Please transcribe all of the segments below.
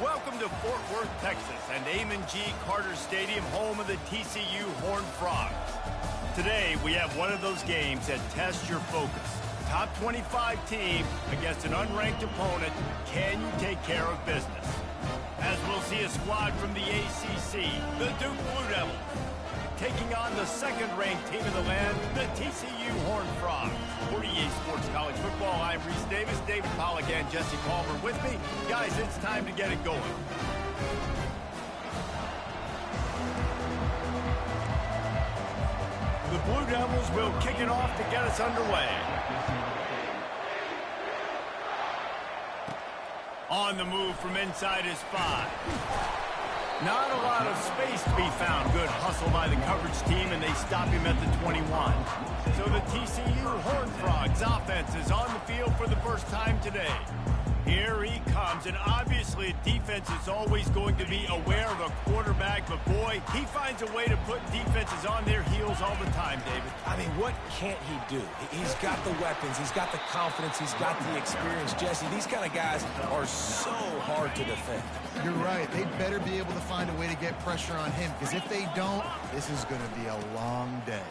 Welcome to Fort Worth, Texas, and Amon G. Carter Stadium, home of the TCU Horned Frogs. Today, we have one of those games that tests your focus. Top 25 team against an unranked opponent. Can you take care of business? As we'll see a squad from the ACC, the Duke Blue Devils, taking on the second-ranked team in the land, the TCU Horned Frogs. For EA Sports College Football, I'm Reese Davis, David Pollack, and Jesse Palmer with me. Guys, it's time to get it going. The Blue Devils will kick it off to get us underway. On the move from inside his 5. Not a lot of space to be found. Good hustle by the coverage team, and they stop him at the 21. So the TCU Horned Frogs offense is on the field for the first time today. Here he comes, and obviously defense is always going to be aware of a quarterback, but boy, he finds a way to put defenses on their heels all the time, David. I mean, what can't he do? He's got the weapons, he's got the confidence, he's got the experience. Jesse, these kind of guys are so hard to defend. You're right. They better be able to find a way to get pressure on him, because if they don't, this is going to be a long day.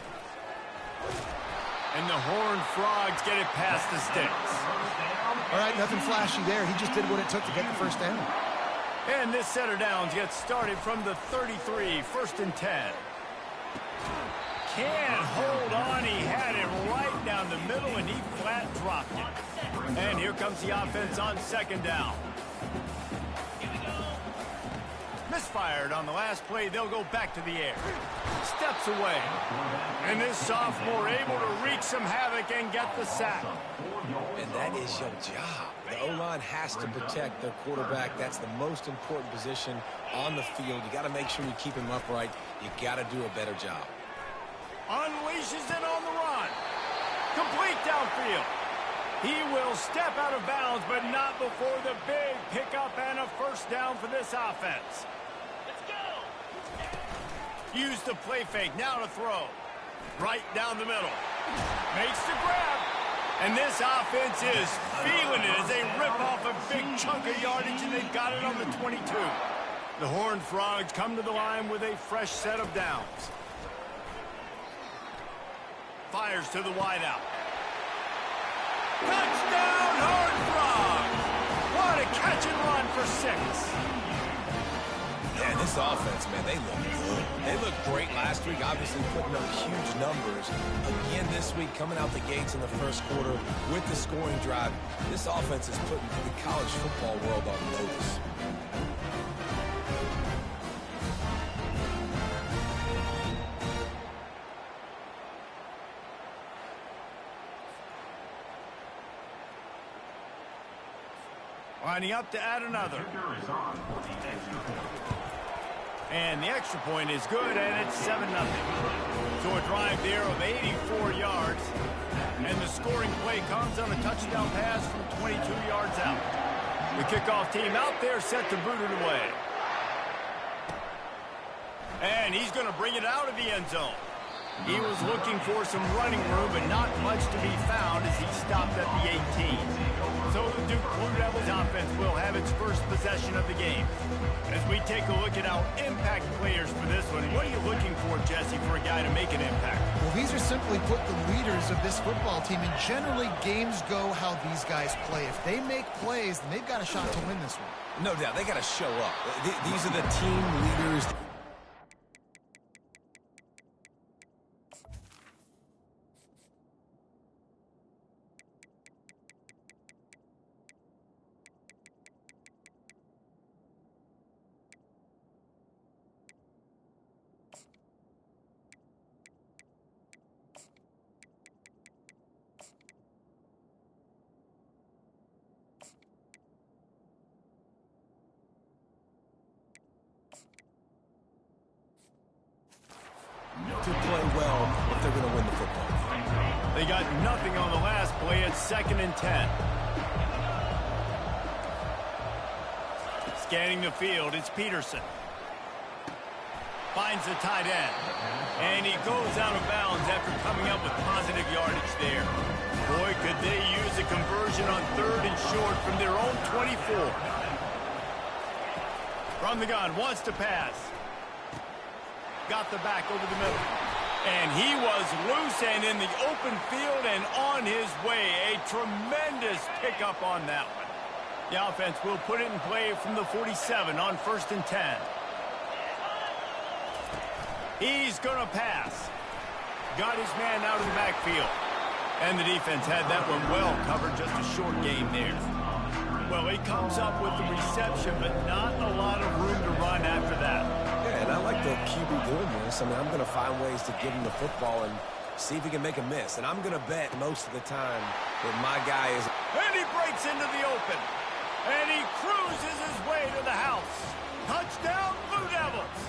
And the Horned Frogs get it past the sticks. All right, nothing flashy there. He just did what it took to get the first down. And this set of downs gets started from the 33, 1st and 10. Can't hold on. He had it right down the middle, and he flat dropped it. And here comes the offense on 2nd down. Misfired on the last play. They'll go back to the air. Steps away. And this sophomore able to wreak some havoc and get the sack. And that is your job. The O-line has to protect their quarterback. That's the most important position on the field. You got to make sure you keep him upright. You got to do a better job. Unleashes it on the run. Complete downfield. He will step out of bounds, but not before the big pickup and a first down for this offense. Use the play fake, now to throw. Right down the middle. Makes the grab. And this offense is feeling it as they rip off a big chunk of yardage, and they've got it on the 22. The Horned Frogs come to the line with a fresh set of downs. Fires to the wideout. Touchdown, Horned Frogs! What a catch and run for 6. Yeah, this offense, man, they look good. They looked great last week, obviously putting up huge numbers. Again this week, coming out the gates in the first quarter with the scoring drive. This offense is putting the college football world on notice. Lining up to add another. And the extra point is good, and it's 7-0. So a drive there of 84 yards. And the scoring play comes on a touchdown pass from 22 yards out. The kickoff team out there set to boot it away. And he's going to bring it out of the end zone. He was looking for some running room, but not much to be found as he stopped at the 18. So the Duke Blue Devils offense will have its first possession of the game. As we take a look at our impact players for this one, what are you looking for, Jesse, for a guy to make an impact? Well, these are simply put the leaders of this football team, and generally games go how these guys play. If they make plays, then they've got a shot to win this one. No doubt, they got to show up. These are the team leaders. To play well if they're going to win the football game. They got nothing on the last play. It's 2nd and 10. Scanning the field, it's Peterson. Finds the tight end. And he goes out of bounds after coming up with positive yardage there. Boy, could they use a conversion on 3rd and short from their own 24. From the gun, wants to pass. Got the back over the middle. And he was loose and in the open field and on his way. A tremendous pickup on that one. The offense will put it in play from the 47 on 1st and 10. He's going to pass. Got his man out of the backfield. And the defense had that one well covered, just a short game there. Well, he comes up with the reception, but not a lot of room to run after that. Yeah, and I like the QB doing this. I mean, I'm going to find ways to give him the football and see if he can make a miss. And I'm going to bet most of the time that my guy is... And he breaks into the open. And he cruises his way to the house. Touchdown, Blue Devils.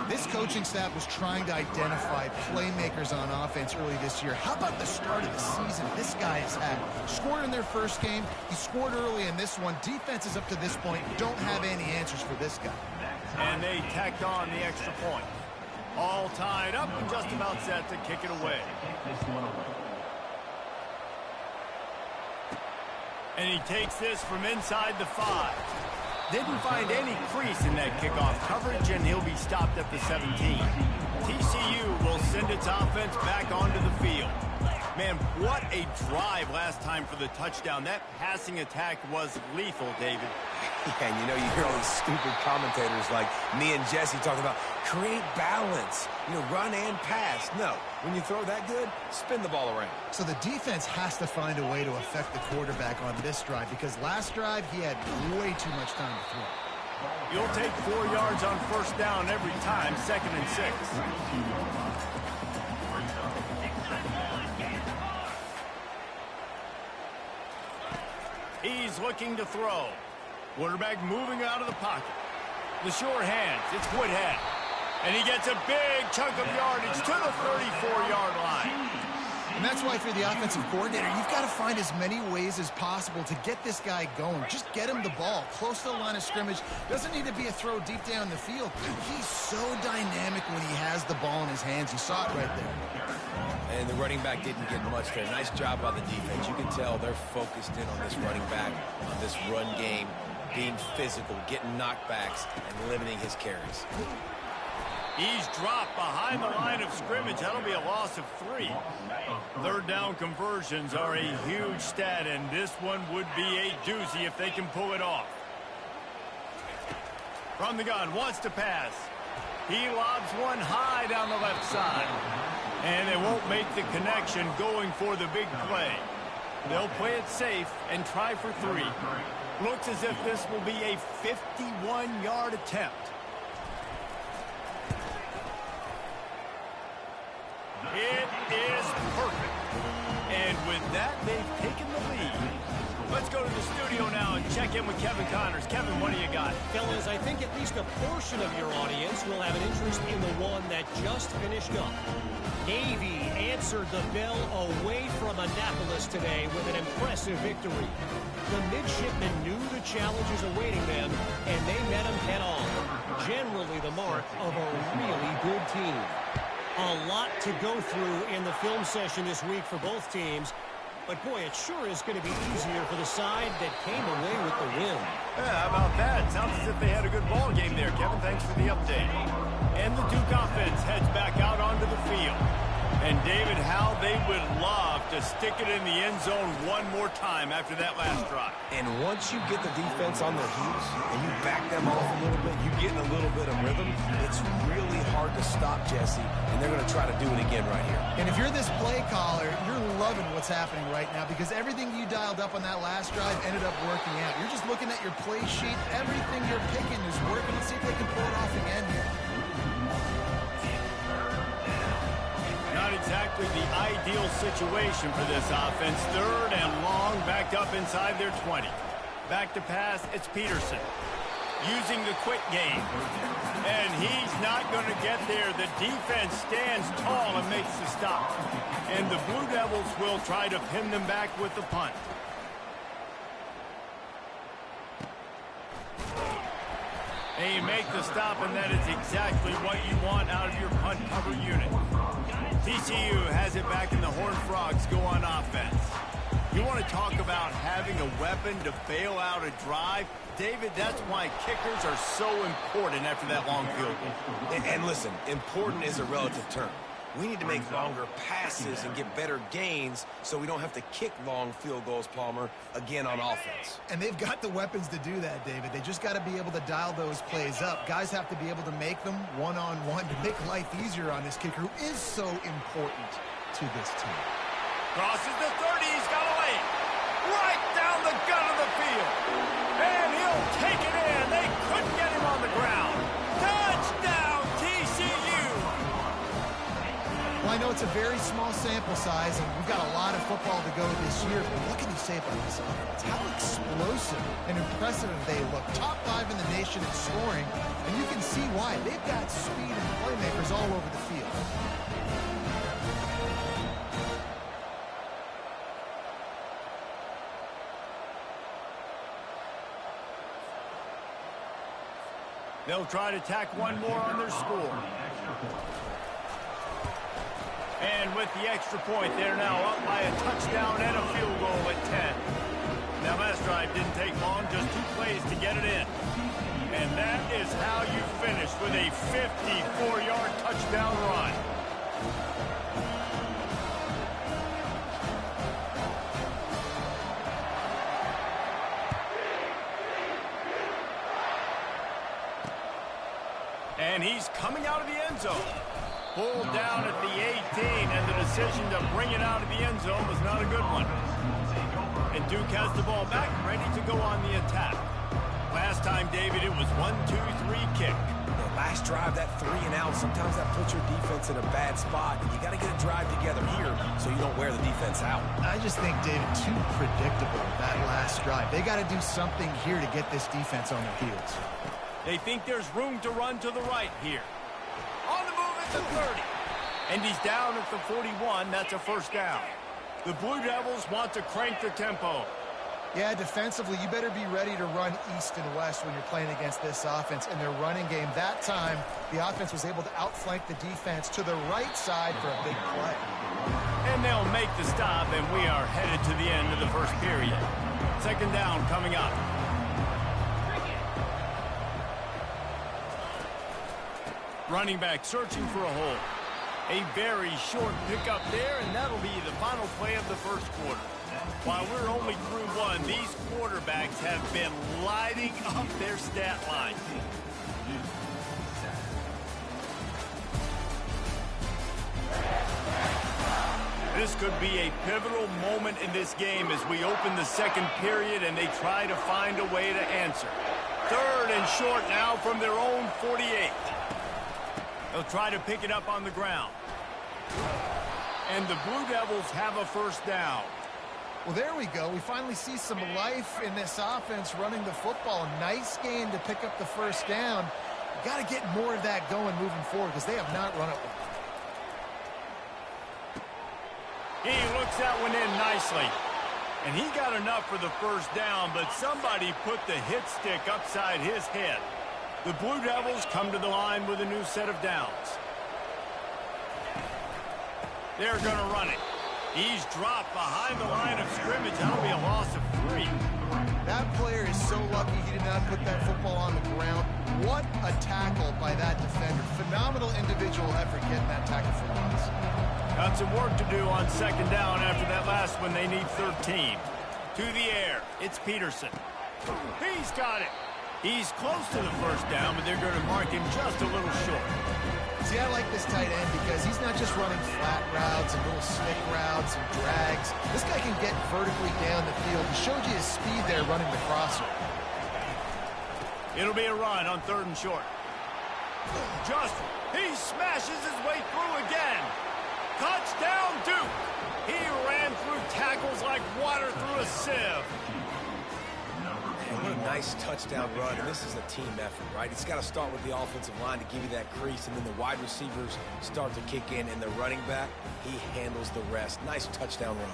This coaching staff was trying to identify playmakers on offense early this year. How about the start of the season this guy has had? Scored in their first game. He scored early in this one. Defenses up to this point don't have any answers for this guy. And they tacked on the extra point. All tied up and just about set to kick it away. And he takes this from inside the 5. Didn't find any crease in that kickoff coverage, and he'll be stopped at the 17. TCU will send its offense back onto the field. Man, what a drive last time for the touchdown. That passing attack was lethal, David. Yeah, and you know, you hear all these stupid commentators like me and Jesse talking about create balance, you know, run and pass. No, when you throw that good, spin the ball around. So the defense has to find a way to affect the quarterback on this drive, because last drive he had way too much time to throw. You'll take 4 yards on 1st down every time, 2nd and 6. He's looking to throw. Quarterback moving out of the pocket. The sure hands, it's Woodhead. And he gets a big chunk of yardage to the 34-yard line. And that's why, for the offensive coordinator, you've got to find as many ways as possible to get this guy going. Just get him the ball close to the line of scrimmage. Doesn't need to be a throw deep down the field. He's so dynamic when he has the ball in his hands. You saw it right there. And the running back didn't get much there. Nice job by the defense. You can tell they're focused in on this running back, on this run game, being physical, getting knockbacks, and limiting his carries. He's dropped behind the line of scrimmage. That'll be a loss of 3. 3rd down conversions are a huge stat, and this one would be a doozy if they can pull it off. From the gun, wants to pass. He lobs one high down the left side. And they won't make the connection going for the big play. They'll play it safe and try for 3. Looks as if this will be a 51-yard attempt. It is perfect. And with that, they've taken the lead. Let's go to the studio now and check in with Kevin Connors. Kevin, what do you got? Fellas, I think at least a portion of your audience will have an interest in the one that just finished up. Navy answered the bell away from Annapolis today with an impressive victory. The midshipmen knew the challenges awaiting them, and they met them head-on. Generally the mark of a really good team. A lot to go through in the film session this week for both teams. But, boy, it sure is going to be easier for the side that came away with the win. Yeah, how about that? Sounds as if they had a good ball game there, Kevin. Thanks for the update. And the Duke offense heads back out onto the field. And, David, how they would love to stick it in the end zone one more time after that last drive. And once you get the defense on their heels and you back them off a little bit, you get in a little bit of rhythm, it's really hard to stop, Jesse, and they're going to try to do it again right here. And if you're this play caller, you're loving what's happening right now, because everything you dialed up on that last drive ended up working out. You're just looking at your play sheet. Everything you're picking is working. Let's see if they can pull it off again here. Not exactly the ideal situation for this offense. 3rd and long, backed up inside their 20. Back to pass, it's Peterson. Using the quick game. And he's not going to get there. The defense stands tall and makes the stop. And the Blue Devils will try to pin them back with the punt. And you make the stop, and that is exactly what you want out of your punt cover unit. TCU has it back, and the Horned Frogs go on offense. You want to talk about having a weapon weapon to bail out a drive. David, that's why kickers are so important after that long field goal. And listen, important is a relative term. We need to make longer passes and get better gains so we don't have to kick long field goals, Palmer, again on offense. And they've got the weapons to do that, David. They just got to be able to dial those plays up. Guys have to be able to make them one-on-one to make life easier on this kicker who is so important to this team. Crosses the 30. He's got a lane. Right down the gut of the field. And he'll take it in. They couldn't get him on the ground. Touchdown, TCU. Well, I know it's a very small sample size, and we've got a lot of football to go this year, but what can you say about this offense? How explosive and impressive they look. Top 5 in the nation in scoring, and you can see why. They've got speed and playmakers all over the field. They'll try to tack one more on their score. And with the extra point, they're now up by a touchdown and a field goal at 10. Now, last drive didn't take long, just 2 plays to get it in. And that is how you finish with a 54-yard touchdown run. And he's coming out of the end zone. Pulled down at the 18, and the decision to bring it out of the end zone was not a good one. And Duke has the ball back, ready to go on the attack. Last time, David, it was 1-2-3 kick. Last drive, that 3 and out, sometimes that puts your defense in a bad spot, and you got to get a drive together here so you don't wear the defense out. I just think, David, too predictable that last drive. They got to do something here to get this defense on their heels. They think there's room to run to the right here. On the move at the 30. And he's down at the 41. That's a first down. The Blue Devils want to crank the tempo. Yeah, defensively, you better be ready to run east and west when you're playing against this offense. In their running game, that time, the offense was able to outflank the defense to the right side for a big play. And they'll make the stop, and we are headed to the end of the first period. Second down coming up. Running back searching for a hole. A very short pickup there, and that'll be the final play of the first quarter. While we're only through one, these quarterbacks have been lighting up their stat line. This could be a pivotal moment in this game as we open the second period and they try to find a way to answer. Third and short now from their own 48. They'll try to pick it up on the ground. And the Blue Devils have a first down. Well, there we go. We finally see some life in this offense running the football. Nice game to pick up the first down. You got to get more of that going moving forward because they have not run it well. He looks that one in nicely. And he got enough for the first down, but somebody put the hit stick upside his head. The Blue Devils come to the line with a new set of downs. They're going to run it. He's dropped behind the line of scrimmage. That'll be a loss of 3. That player is so lucky he did not put that football on the ground. What a tackle by that defender. Phenomenal individual effort getting that tackle for loss. Got some work to do on second down after that last one. They need 13. To the air. It's Peterson. He's got it. He's close to the first down, but they're going to mark him just a little short. See, I like this tight end because he's not just running flat routes and little stick routes and drags. This guy can get vertically down the field. He showed you his speed there running the crosser. It'll be a run on third and short. He smashes his way through again. Touchdown, Duke. He ran through tackles like water through a sieve. What a nice touchdown run, and this is a team effort, right? It's got to start with the offensive line to give you that crease, and then the wide receivers start to kick in, and the running back, he handles the rest. Nice touchdown run.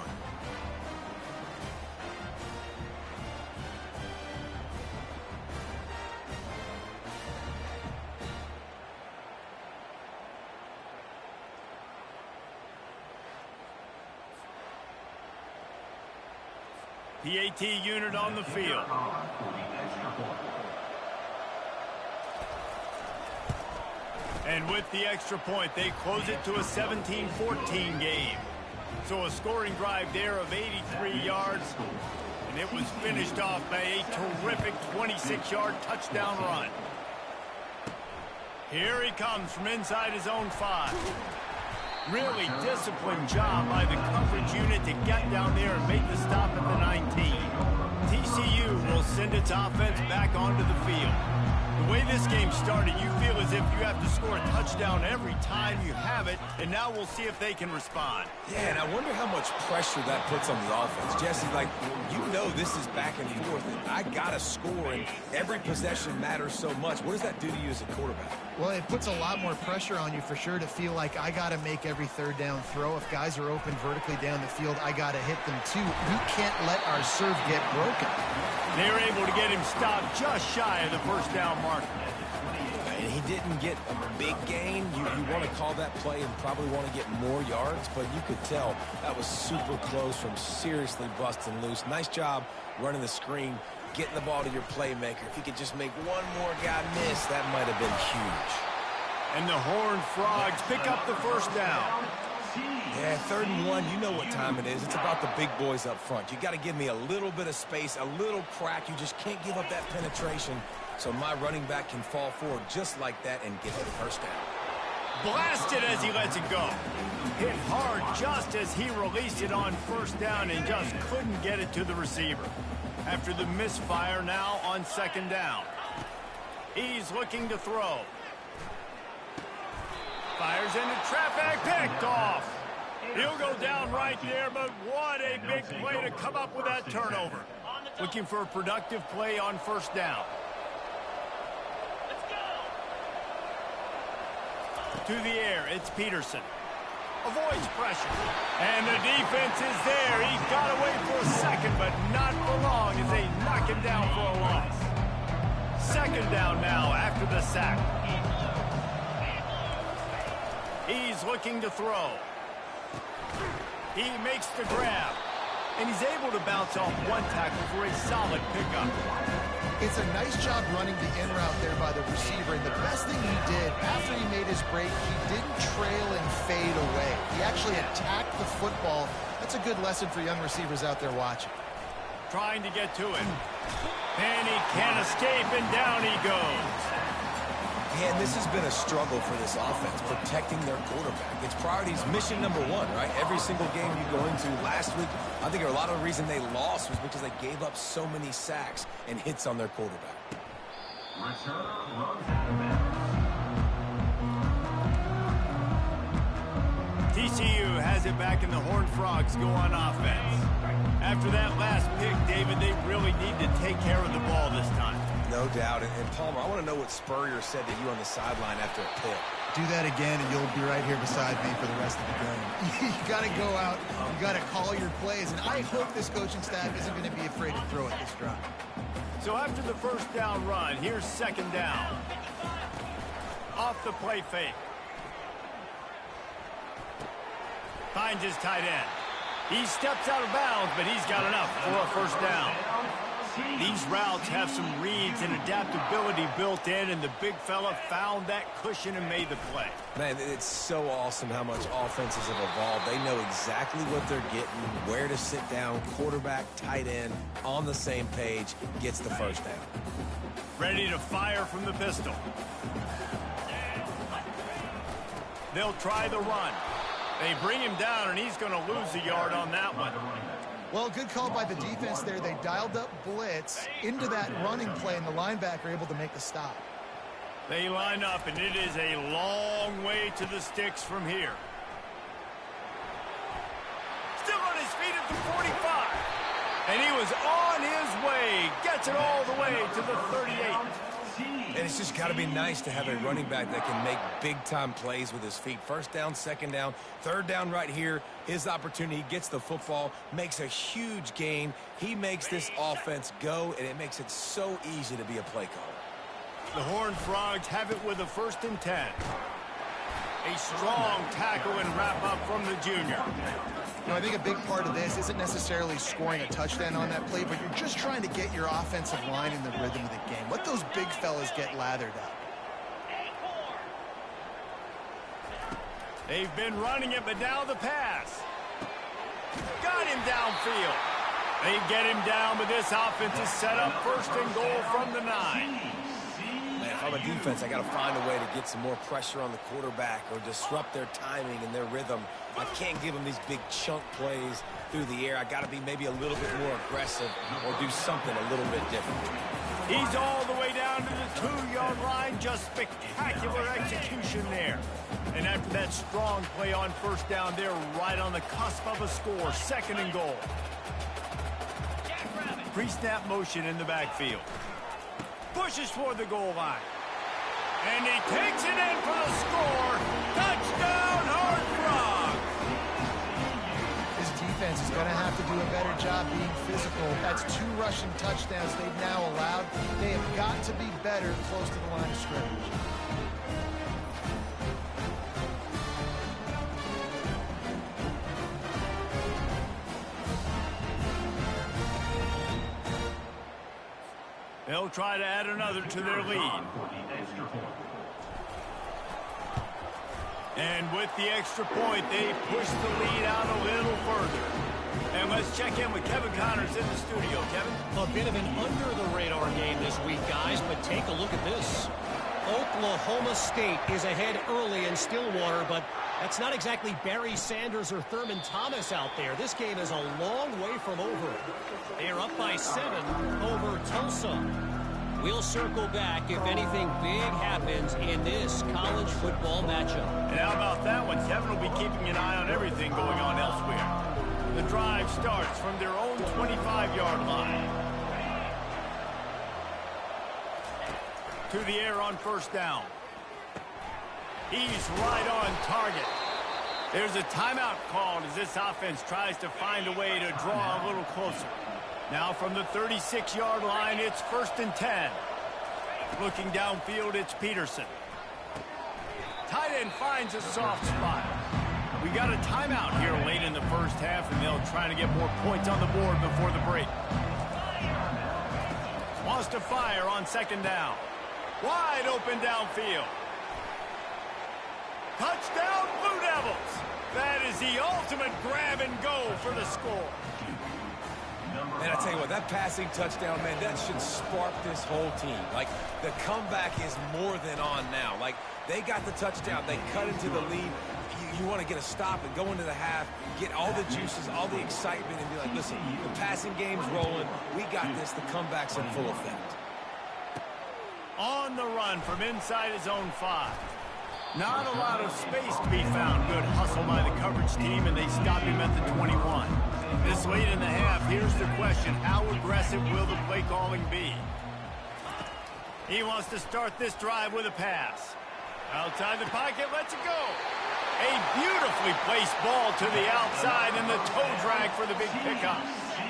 PAT unit on the field. And with the extra point, they close it to a 17-14 game. So a scoring drive there of 83 yards. And it was finished off by a terrific 26-yard touchdown run. Here he comes from inside his own 5. Really disciplined job by the coverage unit to get down there and make the stop at the 19. TCU will send its offense back onto the field. The way this game started, you feel as if you have to score a touchdown every time you have it, and now we'll see if they can respond. Yeah, and I wonder how much pressure that puts on the offense. Jesse, like, you know this is back and forth, and I got to score, and every possession matters so much. What does that do to you as a quarterback? Well, it puts a lot more pressure on you for sure to feel like I got to make every third down throw. If guys are open vertically down the field, I got to hit them too. We can't let our serve get broken. They were able to get him stopped just shy of the first down marker. And he didn't get a big gain. You want to call that play and probably want to get more yards, but you could tell that was super close from seriously busting loose. Nice job running the screen, getting the ball to your playmaker. If he could just make one more guy miss, that might have been huge. And the Horned Frogs pick up the first down. Yeah, 3rd and 1, you know what time it is. It's about the big boys up front. You got to give me a little bit of space, a little crack. You just can't give up that penetration. So my running back can fall forward just like that and get the first down. Blasted as he lets it go. Hit hard just as he released it on first down and just couldn't get it to the receiver. After the misfire now on 2nd down. He's looking to throw. Fires into traffic, picked off. He'll go down right there, but what a big play to come up with that turnover. Looking for a productive play on 1st down. To the air, it's Peterson. Avoids pressure. And the defense is there. He got away for a second, but not for long as they knock him down for a loss. 2nd down now after the sack. He's looking to throw. He makes the grab. And he's able to bounce off one tackle for a solid pickup. It's a nice job running the in route there by the receiver. And the best thing he did after he made his break, he didn't trail and fade away. He actually attacked the football. That's a good lesson for young receivers out there watching. Trying to get to it. And he can't escape, and down he goes. And this has been a struggle for this offense, protecting their quarterback. It's priorities, mission number 1, right? Every single game you go into. Last week, I think a lot of the reason they lost was because they gave up so many sacks and hits on their quarterback. TCU has it back, and the Horned Frogs go on offense. After that last pick, David, they really need to take care of the ball this time. No doubt. And Palmer, I want to know what Spurrier said to you on the sideline after a pick. Do that again, and you'll be right here beside me for the rest of the game. You got to go out. You got to call your plays. And I hope this coaching staff isn't going to be afraid to throw at this drive. So after the 1st down run, here's 2nd down. Off the play fake. Finds his tight end. He steps out of bounds, but he's got enough for a 1st down. These routes have some reads and adaptability built in, and the big fella found that cushion and made the play. Man, it's so awesome how much offenses have evolved. They know exactly what they're getting, where to sit down, quarterback, tight end, on the same page, gets the 1st down. Ready to fire from the pistol. They'll try the run. They bring him down, and he's going to lose a yard on that one. Well, good call by the defense there. They dialed up blitz into that running play, and the linebacker able to make the stop. They line up, and it is a long way to the sticks from here. Still on his feet at the 45. And he was on his way. Gets it all the way to the 38. And it's just got to be nice to have a running back that can make big-time plays with his feet. 1st down, 2nd down, 3rd down right here. His opportunity, gets the football, makes a huge gain. He makes this offense go, and it makes it so easy to be a play caller. The Horned Frogs have it with a 1st and 10. A strong tackle and wrap-up from the junior. You know, I think a big part of this isn't necessarily scoring a touchdown on that play, but you're just trying to get your offensive line in the rhythm of the game. Let those big fellas get lathered up. They've been running it, but now the pass. Got him downfield. They get him down, but this offense is set up first and goal from the 9. Man, if I'm a defense, I got to find a way to get some more pressure on the quarterback or disrupt their timing and their rhythm. I can't give them these big chunk plays through the air. I got to be maybe a little bit more aggressive or do something a little bit different. He's all the way down to the 2-yard line. Just spectacular execution there. And after that strong play on first down, they're right on the cusp of a score. Second and goal. Pre-snap motion in the backfield. Pushes for the goal line. And he takes it in for the score. Touchdown, Horned Frogs! This defense is going to have to do a better job being physical. That's 2 rushing touchdowns they've now allowed. They have got to be better close to the line of scrimmage. They'll try to add another to their lead. And with the extra point, they push the lead out a little further. And let's check in with Kevin Connors in the studio. Kevin? A bit of an under-the-radar game this week, guys, but take a look at this. Oklahoma State is ahead early in Stillwater, but that's not exactly Barry Sanders or Thurman Thomas out there. This game is a long way from over. They are up by 7 over Tulsa. We'll circle back if anything big happens in this college football matchup. And how about that one? Kevin will be keeping an eye on everything going on elsewhere. The drive starts from their own 25-yard line. To the air on first down. He's right on target. There's a timeout called as this offense tries to find a way to draw a little closer. Now from the 36-yard line, it's 1st and 10. Looking downfield, it's Peterson. Tight end finds a soft spot. We got a timeout here late in the first half, and they'll try to get more points on the board before the break. Wants to fire on 2nd down. Wide open downfield. Touchdown, Blue Devils! That is the ultimate grab and go for the score. Man, I tell you what, that passing touchdown, man, that should spark this whole team. Like, the comeback is more than on now. Like, they got the touchdown. They cut into the lead. You want to get a stop and go into the half, get all the juices, all the excitement, and be like, listen, the passing game's rolling. We got this. The comeback's in full effect. On the run from inside his own 5. Not a lot of space to be found. Good hustle by the coverage team, and they stop him at the 21. This late in the half, here's the question. How aggressive will the play calling be? He wants to start this drive with a pass. Outside the pocket, lets it go. A beautifully placed ball to the outside, and the toe drag for the big pickup.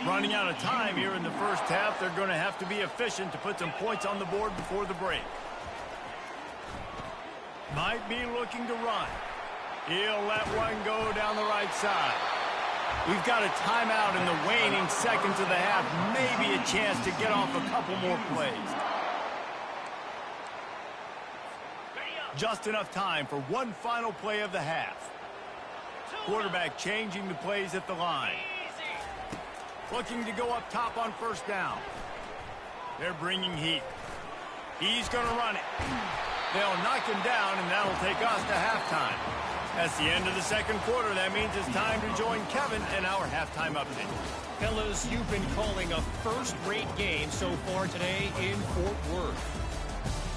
Running out of time here in the first half. They're going to have to be efficient to put some points on the board before the break. Might be looking to run. He'll let one go down the right side. We've got a timeout in the waning seconds of the half. Maybe a chance to get off a couple more plays. Just enough time for one final play of the half. Quarterback changing the plays at the line. Looking to go up top on first down. They're bringing heat. He's going to run it. They'll knock him down, and that'll take us to halftime. That's the end of the second quarter. That means it's time to join Kevin in our halftime update. Fellas, you've been calling a first-rate game so far today in Fort Worth.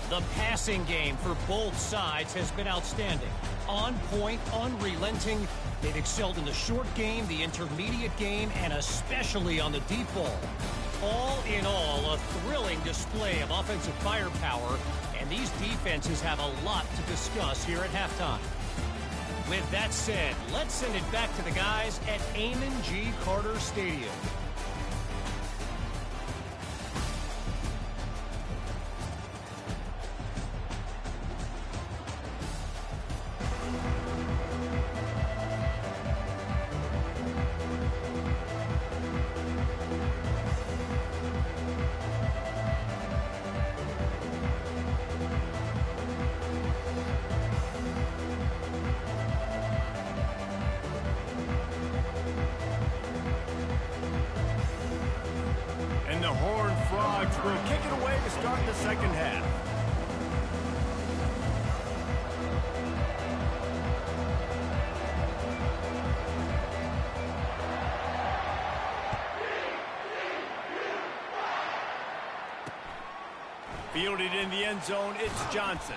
The passing game for both sides has been outstanding. On point, unrelenting. They've excelled in the short game, the intermediate game, and especially on the deep ball. All in all, a thrilling display of offensive firepower, and these defenses have a lot to discuss here at halftime. With that said, let's send it back to the guys at Amon G. Carter Stadium. will kick it away to start the second half. Fielded in the end zone, it's Johnson.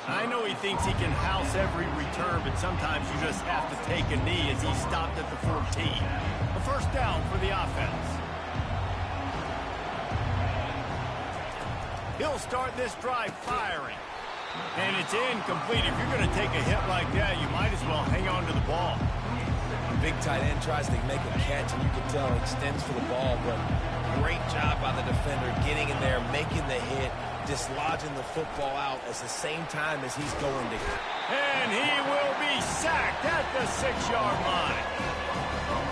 I know he thinks he can house every return, but sometimes you just have to take a knee as he stopped at the 14. A first down for the offense. He'll start this drive firing. And it's incomplete. If you're going to take a hit like that, you might as well hang on to the ball. Big tight end tries to make a catch, and you can tell he extends for the ball, but great job by the defender getting in there, making the hit, dislodging the football out at the same time as he's going to hit. And he will be sacked at the 6-yard line.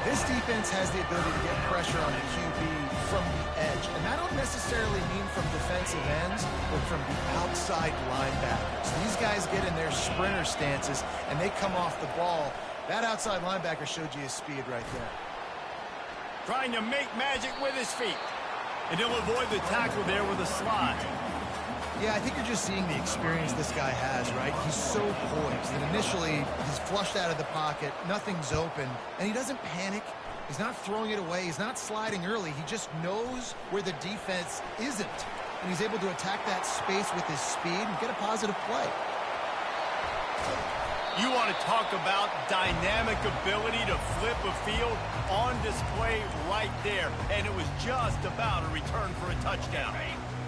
This defense has the ability to get pressure on the QB from the edge, and I don't necessarily mean from defensive ends, but from the outside linebackers. These guys get in their sprinter stances, and they come off the ball. That outside linebacker showed you his speed right there. Trying to make magic with his feet. And he'll avoid the tackle there with a slide. Yeah, I think you're just seeing the experience this guy has, right? He's so poised. And initially, he's flushed out of the pocket. Nothing's open. And he doesn't panic. He's not throwing it away. He's not sliding early. He just knows where the defense isn't. And he's able to attack that space with his speed and get a positive play. You want to talk about dynamic ability to flip a field on display right there. And it was just about a return for a touchdown.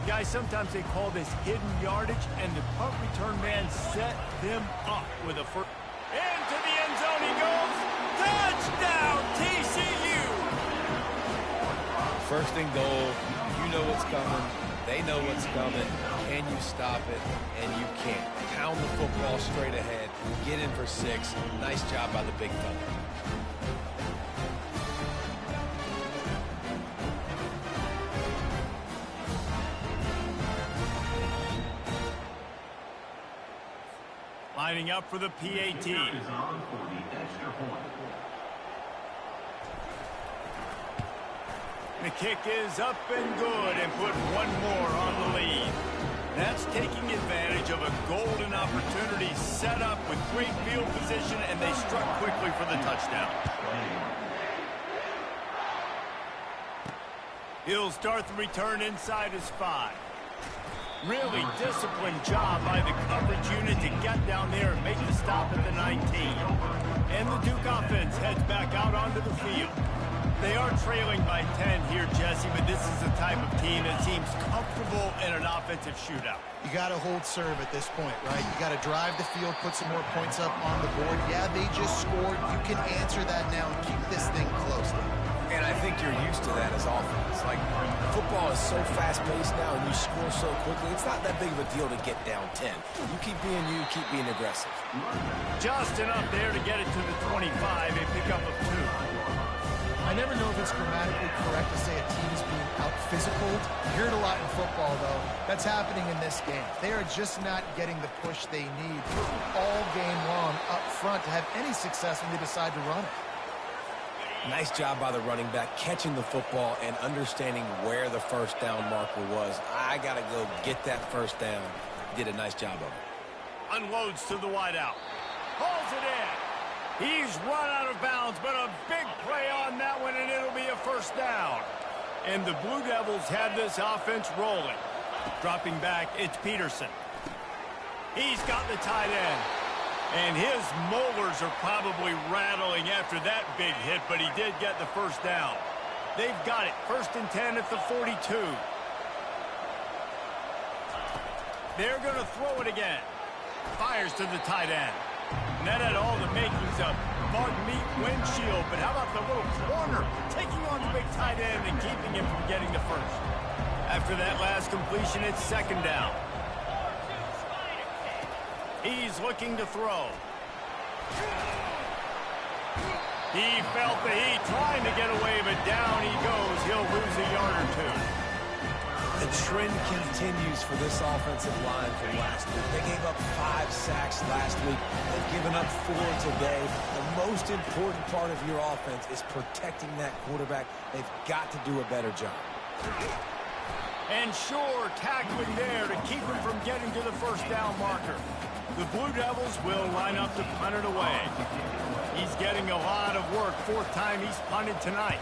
Guys, sometimes they call this hidden yardage, and the punt return man set them up with a first. Into the end zone he goes. Touchdown, TCU! First and goal. You know what's coming. They know what's coming. Can you stop it? And you can't. Pound the football straight ahead. Get in for 6. Nice job by the Big Thunder. Lining up for the PAT. The kick is up and good, and put one more on the lead. That's taking advantage of a golden opportunity set up with great field position, and they struck quickly for the touchdown. He'll start the return inside his 5. Really disciplined job by the coverage unit to get down there and make the stop at the 19. And the Duke offense heads back out onto the field. They are trailing by 10 here, Jesse, but this is the type of team that seems comfortable in an offensive shootout. You got to hold serve at this point, right? You got to drive the field, put some more points up on the board. Yeah, they just scored. You can answer that now and keep this thing close. And I think you're used to that as offense. Like, football is so fast-paced now, and you score so quickly, it's not that big of a deal to get down 10. You keep being you, keep being aggressive. Just enough there to get it to the 25, a pickup of 2. I never know if it's grammatically correct to say a team is being out-physicaled. You hear it a lot in football, though. That's happening in this game. They are just not getting the push they need all game long up front to have any success when they decide to run it. Nice job by the running back, catching the football and understanding where the first down marker was. I got to go get that first down. Did a nice job of it. Unloads to the wideout. Pulls it in. He's run out of bounds, but a big play on that one, and it'll be a first down. And the Blue Devils have this offense rolling. Dropping back, it's Peterson. He's got the tight end. And his molars are probably rattling after that big hit, but he did get the first down. They've got it. 1st and 10 at the 42. They're going to throw it again. Fires to the tight end. And that had all the makings of bug meat windshield, but how about the little corner taking on the big tight end and keeping him from getting the first? After that last completion, it's 2nd down. He's looking to throw. He felt the heat, trying to get away, but down he goes. He'll lose a yard or 2. The trend continues for this offensive line from last week. They gave up 5 sacks last week. They've given up 4 today. The most important part of your offense is protecting that quarterback. They've got to do a better job. And sure, tackling there to keep him from getting to the first down marker. The Blue Devils will line up to punt it away. He's getting a lot of work. Fourth time he's punted tonight.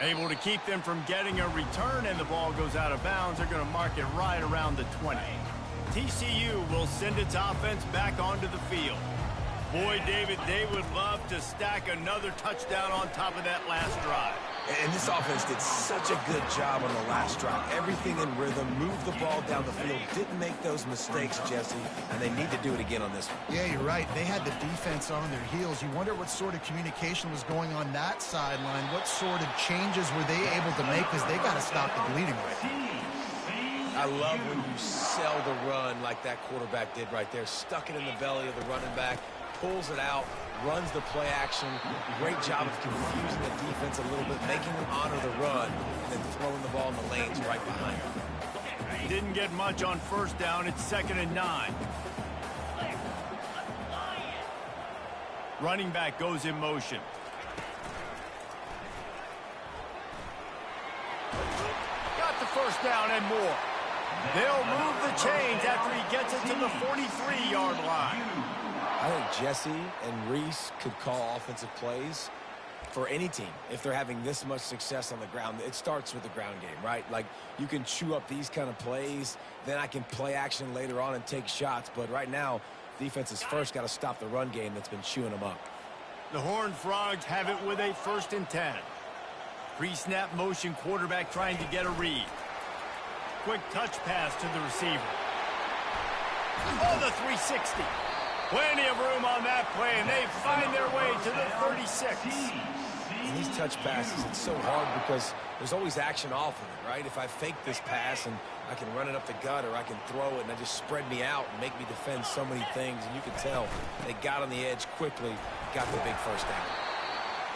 Able to keep them from getting a return, and the ball goes out of bounds. They're going to mark it right around the 20. TCU will send its offense back onto the field. Boy, David, they would love to stack another touchdown on top of that last drive. And this offense did such a good job on the last drive. Everything in rhythm, moved the ball down the field, didn't make those mistakes, Jesse, and they need to do it again on this one. Yeah, you're right. They had the defense on their heels. You wonder what sort of communication was going on that sideline. What sort of changes were they able to make, because they got to stop the bleeding right now. I love when you sell the run like that quarterback did right there. Stuck it in the belly of the running back, pulls it out, runs the play action. Great job of confusing the defense a little bit, making them honor the run, and then throwing the ball in the lanes right behind them. Didn't get much on first down. It's 2nd and 9. Running back goes in motion. Got the first down and more. They'll move the chains after he gets it to the 43-yard line. I think Jesse and Reese could call offensive plays for any team if they're having this much success on the ground. It starts with the ground game, right? Like, you can chew up these kind of plays, then I can play action later on and take shots. But right now, defense has first got to stop the run game that's been chewing them up. The Horned Frogs have it with a 1st and 10. Pre-snap motion, quarterback trying to get a read. Quick touch pass to the receiver. Oh, the 360. Plenty of room on that play, and they find their way to the 36. And these touch passes, it's so hard because there's always action off of it, right? If I fake this pass and I can run it up the gut, or I can throw it and they just spread me out and make me defend so many things, and you can tell they got on the edge quickly, got the big first down.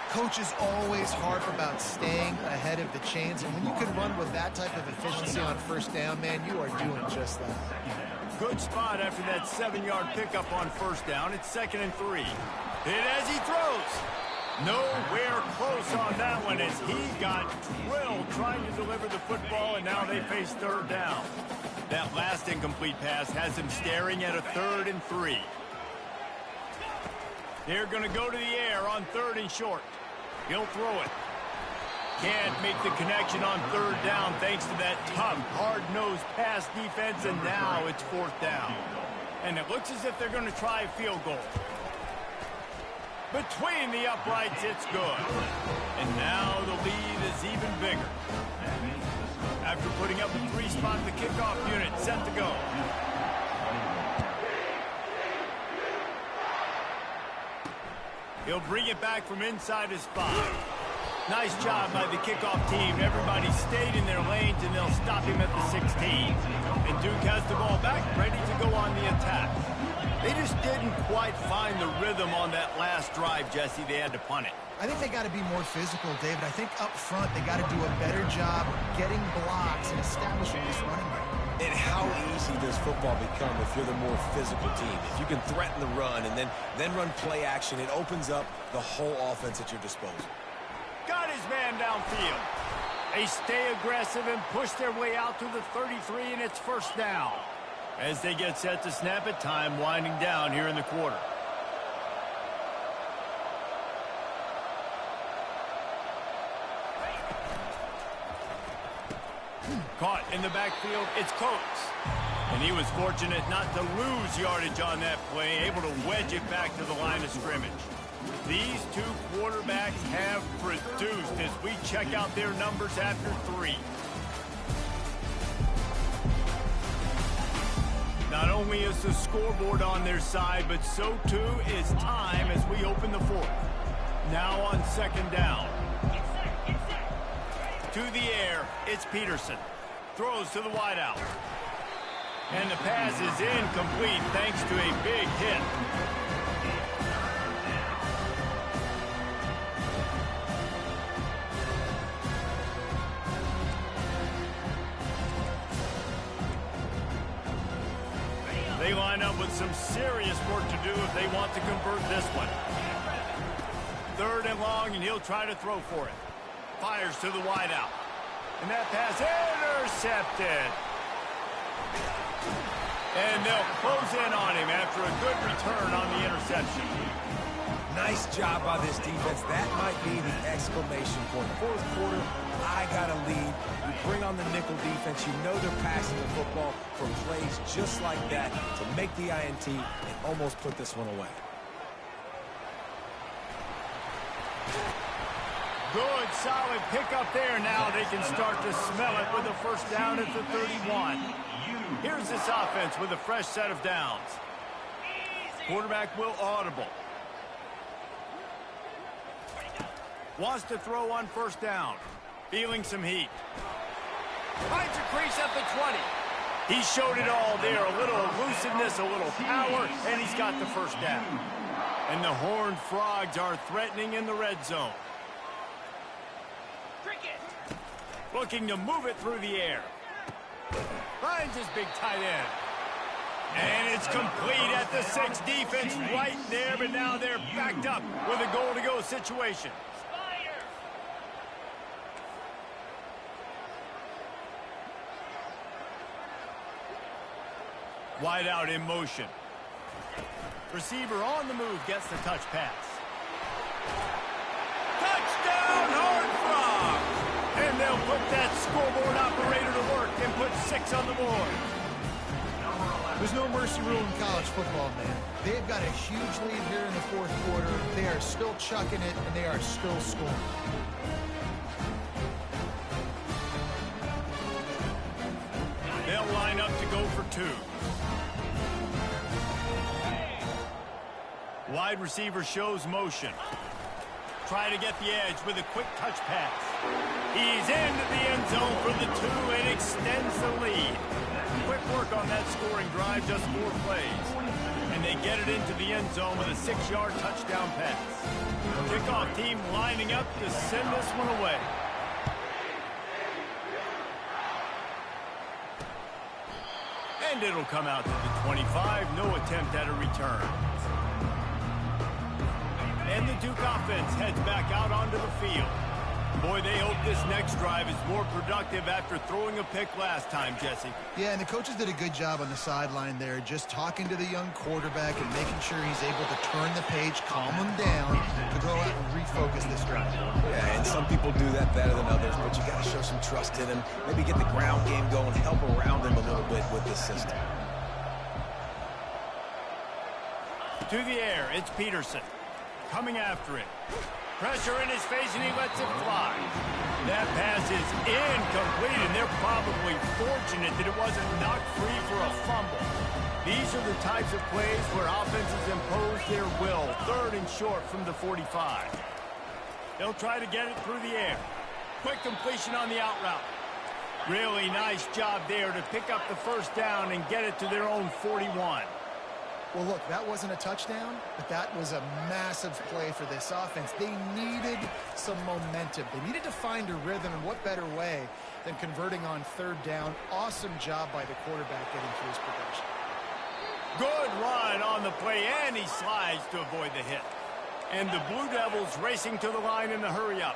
Coach is always harp about staying ahead of the chains, and when you can run with that type of efficiency on first down, man, you are doing just that. Good spot after that 7-yard pickup on first down. It's 2nd and 3. Hit as he throws. Nowhere close on that one as he got drilled trying to deliver the football, and now they face 3rd down. That last incomplete pass has him staring at a 3rd and 3. They're going to go to the air on 3rd and short. He'll throw it. Can't make the connection on 3rd down thanks to that tough, hard-nosed pass defense, and now it's 4th down. And it looks as if they're going to try a field goal. Between the uprights, it's good. And now the lead is even bigger. After putting up a 3-spot, the kickoff unit set to go. He'll bring it back from inside his spot. Nice job by the kickoff team. Everybody stayed in their lanes, and they'll stop him at the 16. And Duke has the ball back, ready to go on the attack. They just didn't quite find the rhythm on that last drive, Jesse. They had to punt it. I think they got to be more physical, David. I think up front they got to do a better job getting blocks and establishing this running game. And how easy does football become if you're the more physical team? If you can threaten the run and then run play action, it opens up the whole offense at your disposal. Got his man downfield. They stay aggressive and push their way out to the 33, and it's 1st down. As they get set to snap it, time winding down here in the quarter. Caught in the backfield, it's Coates. And he was fortunate not to lose yardage on that play, able to wedge it back to the line of scrimmage. These two quarterbacks have produced as we check out their numbers after 3. Not only is the scoreboard on their side, but so too is time as we open the 4th. Now on 2nd down. To the air, it's Peterson. Throws to the wideout. And the pass is incomplete thanks to a big hit. They line up with some serious work to do if they want to convert this one. 3rd and long, and he'll try to throw for it. Fires to the wideout. And that pass intercepted. And they'll close in on him after a good return on the interception. Nice job by this defense. That might be the exclamation point. Fourth quarter, I got a lead. You bring on the nickel defense. You know they're passing the football for plays just like that to make the INT and almost put this one away. Good, solid pickup there. Now they can start to smell it with a first down at the 31. Here's this offense with a fresh set of downs. Quarterback will audible. Wants to throw on first down. Feeling some heat. Finds a crease at the 20. He showed it all there. A little elusiveness, a little power, and he's got the first down. And the Horned Frogs are threatening in the red zone. Looking to move it through the air. Finds his big tight end. And it's complete at the 6. Defense right there, but now they're backed up with a goal-to-go situation. Wide out in motion. Receiver on the move gets the touch pass. Touchdown, Horned Frogs! And they'll put that scoreboard operator to work and put 6 on the board. There's no mercy rule in college football, man. They've got a huge lead here in the fourth quarter. They are still chucking it, and they are still scoring. They'll line up to go for 2. Wide receiver shows motion. Try to get the edge with a quick touch pass. He's into the end zone for the 2 and extends the lead. Quick work on that scoring drive, just 4 plays. And they get it into the end zone with a 6-yard touchdown pass. Kickoff team lining up to send this one away. And it'll come out to the 25. No attempt at a return. And the Duke offense heads back out onto the field. Boy, they hope this next drive is more productive after throwing a pick last time, Jesse. Yeah, and the coaches did a good job on the sideline there, just talking to the young quarterback and making sure he's able to turn the page, calm him down, to go out and refocus this drive. Yeah, and some people do that better than others, but you got to show some trust in him. Maybe get the ground game going, help around him a little bit with this system. To the air, it's Peterson. Coming after it. Pressure in his face, and he lets it fly. That pass is incomplete, and they're probably fortunate that it wasn't knocked free for a fumble. These are the types of plays where offenses impose their will. 3rd and short from the 45. They'll try to get it through the air. Quick completion on the out route. Really nice job there to pick up the first down and get it to their own 41. Well, look, that wasn't a touchdown, but that was a massive play for this offense. They needed some momentum. They needed to find a rhythm, and what better way than converting on 3rd down. Awesome job by the quarterback getting through his progression. Good run on the play, and he slides to avoid the hit. And the Blue Devils racing to the line in the hurry-up.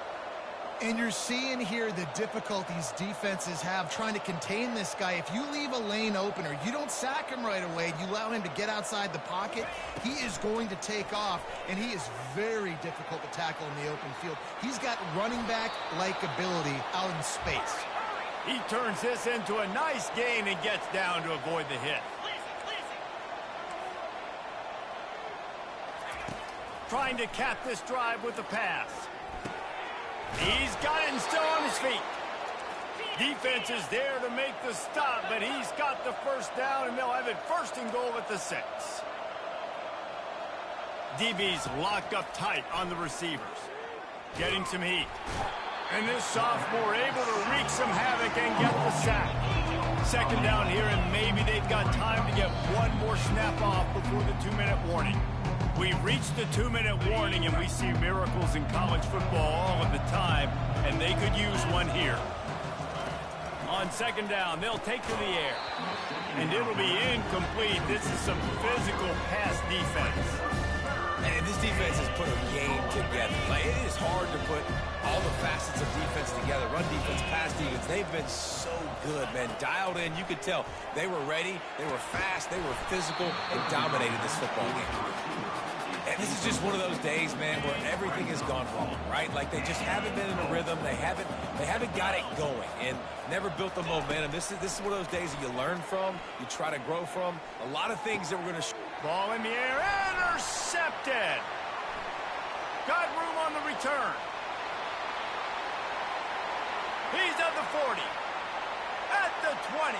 And you're seeing here the difficulties defenses have trying to contain this guy. If you leave a lane open or you don't sack him right away, you allow him to get outside the pocket, he is going to take off, and he is very difficult to tackle in the open field. He's got running back-like ability out in space. He turns this into a nice gain and gets down to avoid the hit. Trying to cap this drive with the pass. He's got it and still on his feet. Defense is there to make the stop, but he's got the first down, and they'll have it 1st and goal at the 6. DB's locked up tight on the receivers. Getting some heat. And this sophomore able to wreak some havoc and get the sack. 2nd down here, and maybe they've got time to get one more snap off before the 2-minute warning. We've reached the 2-minute warning, and we see miracles in college football all of the time, and they could use one here. On 2nd down, they'll take to the air. And it'll be incomplete. This is some physical pass defense. And this defense has put a game together. Like, it is hard to put all the facets of defense together. Run defense, pass defense. They've been so good, man. Dialed in. You could tell they were ready. They were fast. They were physical and dominated this football game. And this is just one of those days, man, where everything has gone wrong, right? Like, they just haven't been in a rhythm. They haven't got it going and never built the momentum. This is one of those days that you learn from, you try to grow from. A lot of things that we're going to... Ball in the air, intercepted. Got room on the return. He's at the 40, at the 20.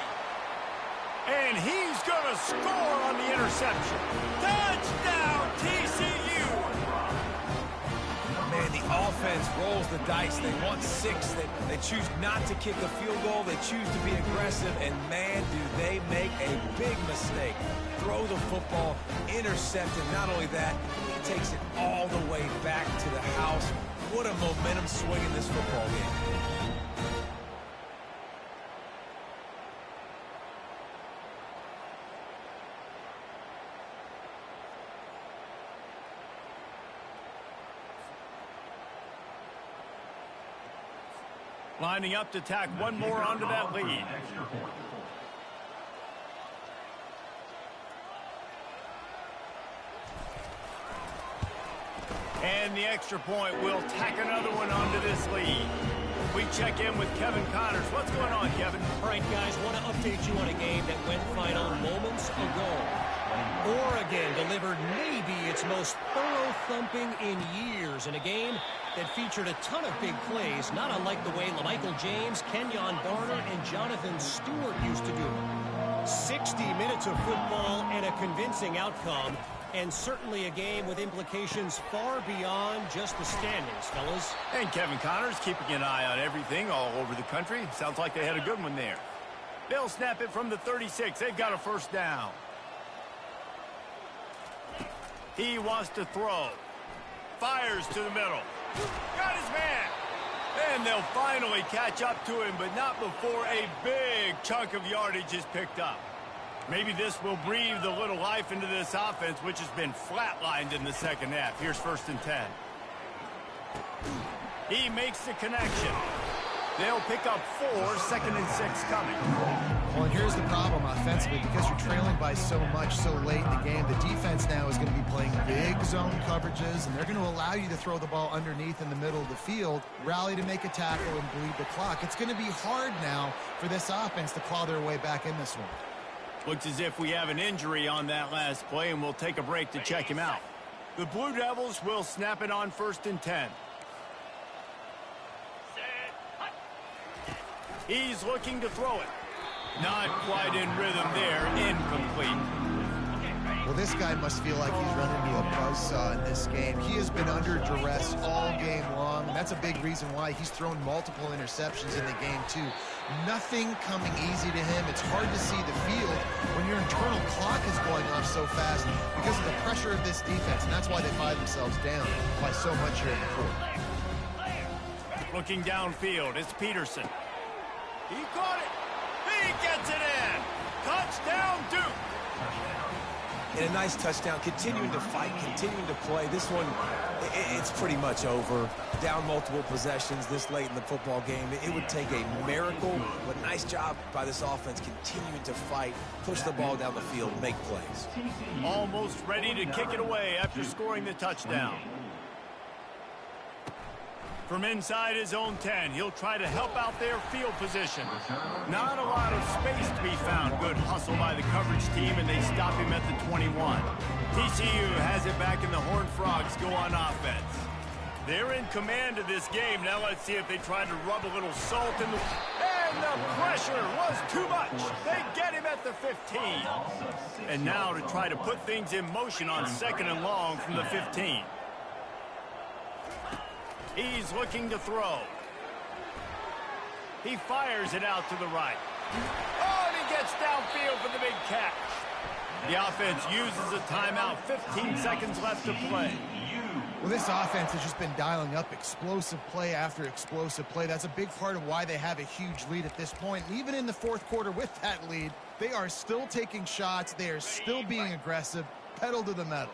And he's going to score on the interception. Touchdown, TCU! Man, the offense rolls the dice. They want 6. They choose not to kick a field goal. They choose to be aggressive. And, man, do they make a big mistake. Throw the football, intercepted. Not only that, he takes it all the way back to the house. What a momentum swing in this football game. Lining up to tack one more onto that lead. And the extra point will tack another one onto this lead. We check in with Kevin Connors. What's going on, Kevin? All right, guys, want to update you on a game that went final moments ago. Oregon delivered maybe its most thorough thumping in years in a game that featured a ton of big plays, not unlike the way LaMichael James, Kenyon Barner, and Jonathan Stewart used to do it. 60 minutes of football and a convincing outcome, and certainly a game with implications far beyond just the standings, fellas. And Kevin Connors keeping an eye on everything all over the country. Sounds like they had a good one there. They'll snap it from the 36. They've got a first down. He wants to throw. Fires to the middle. Got his man. And they'll finally catch up to him, but not before a big chunk of yardage is picked up. Maybe this will breathe a little life into this offense, which has been flatlined in the second half. Here's 1st and 10. He makes the connection. They'll pick up 4, 2nd and 6 coming. Well, and here's the problem offensively. Because you're trailing by so much so late in the game, the defense now is going to be playing big zone coverages, and they're going to allow you to throw the ball underneath in the middle of the field, rally to make a tackle, and bleed the clock. It's going to be hard now for this offense to claw their way back in this one. Looks as if we have an injury on that last play, and we'll take a break to check him out. The Blue Devils will snap it on 1st and 10. He's looking to throw it. Not quite in rhythm there. Incomplete. Well, this guy must feel like he's running me a buzzsaw in this game. He has been under duress all game long, and that's a big reason why he's thrown multiple interceptions in the game, too. Nothing coming easy to him. It's hard to see the field when your internal clock is going off so fast because of the pressure of this defense, and that's why they find themselves down by so much here in the fourth. Looking downfield, it's Peterson. He caught it. He gets it in. Touchdown, Duke. And a nice touchdown, continuing to fight, continuing to play. This one, it's pretty much over. Down multiple possessions this late in the football game. It would take a miracle, but nice job by this offense continuing to fight, push the ball down the field, make plays. Almost ready to kick it away after scoring the touchdown. From inside his own 10, he'll try to help out their field position. Not a lot of space to be found. Good hustle by the coverage team, and they stop him at the 21. TCU has it back, and the Horned Frogs go on offense. They're in command of this game. Now let's see if they try to rub a little salt in the... And the pressure was too much. They get him at the 15. And now to try to put things in motion on 2nd and long from the 15. He's looking to throw. He fires it out to the right. Oh, and he gets downfield for the big catch. The offense uses a timeout. 15 seconds left to play. Well, this offense has just been dialing up explosive play after explosive play. That's a big part of why they have a huge lead at this point. And even in the fourth quarter with that lead, they are still taking shots. They are still being aggressive. Pedal to the metal.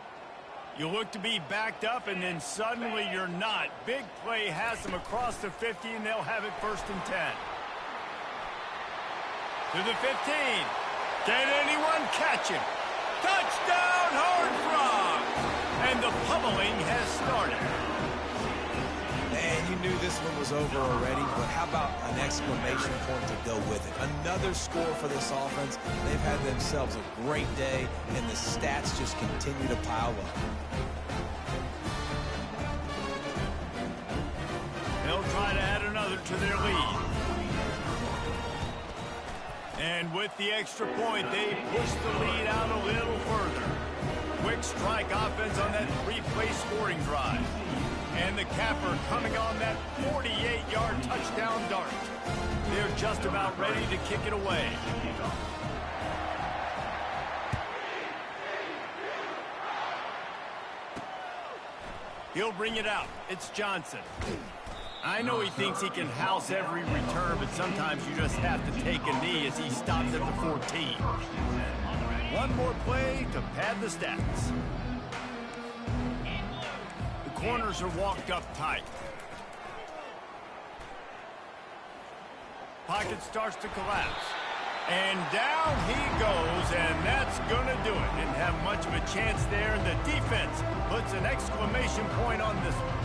You look to be backed up, and then suddenly you're not. Big play has them across the 50, and they'll have it 1st and 10. To the 15. Can anyone catch him? Touchdown, Horned Frogs! And the pummeling has started. And you knew this one was over already, but how about an exclamation point to go with it? Another score for this offense. They've had themselves a great day, and the stats just continue to pile up. They'll try to add another to their lead. And with the extra point, they push the lead out a little further. Quick strike offense on that 3-play scoring drive. And the capper coming on that 48-yard touchdown dart. They're just about ready to kick it away. He'll bring it out. It's Johnson. I know he thinks he can house every return, but sometimes you just have to take a knee as he stops at the 14. One more play to pad the stats. The corners are walked up tight. Pocket starts to collapse. And down he goes, and that's going to do it. Didn't have much of a chance there, and the defense puts an exclamation point on this one.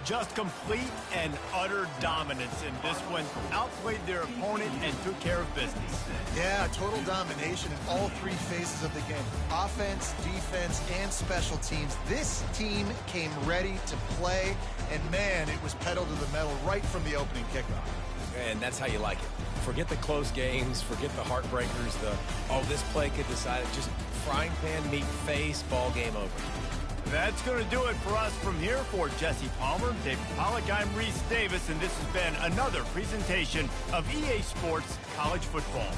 Just complete and utter dominance in this one. Outplayed their opponent and took care of business. Yeah, total domination in all 3 phases of the game. Offense, defense, and special teams. This team came ready to play, and man, it was pedal to the metal right from the opening kickoff. And that's how you like it. Forget the close games, forget the heartbreakers, this play could decide it. Just frying pan, meet face, ball game over. That's going to do it for us from here. For Jesse Palmer, David Pollack, I'm Reese Davis, and this has been another presentation of EA Sports College Football.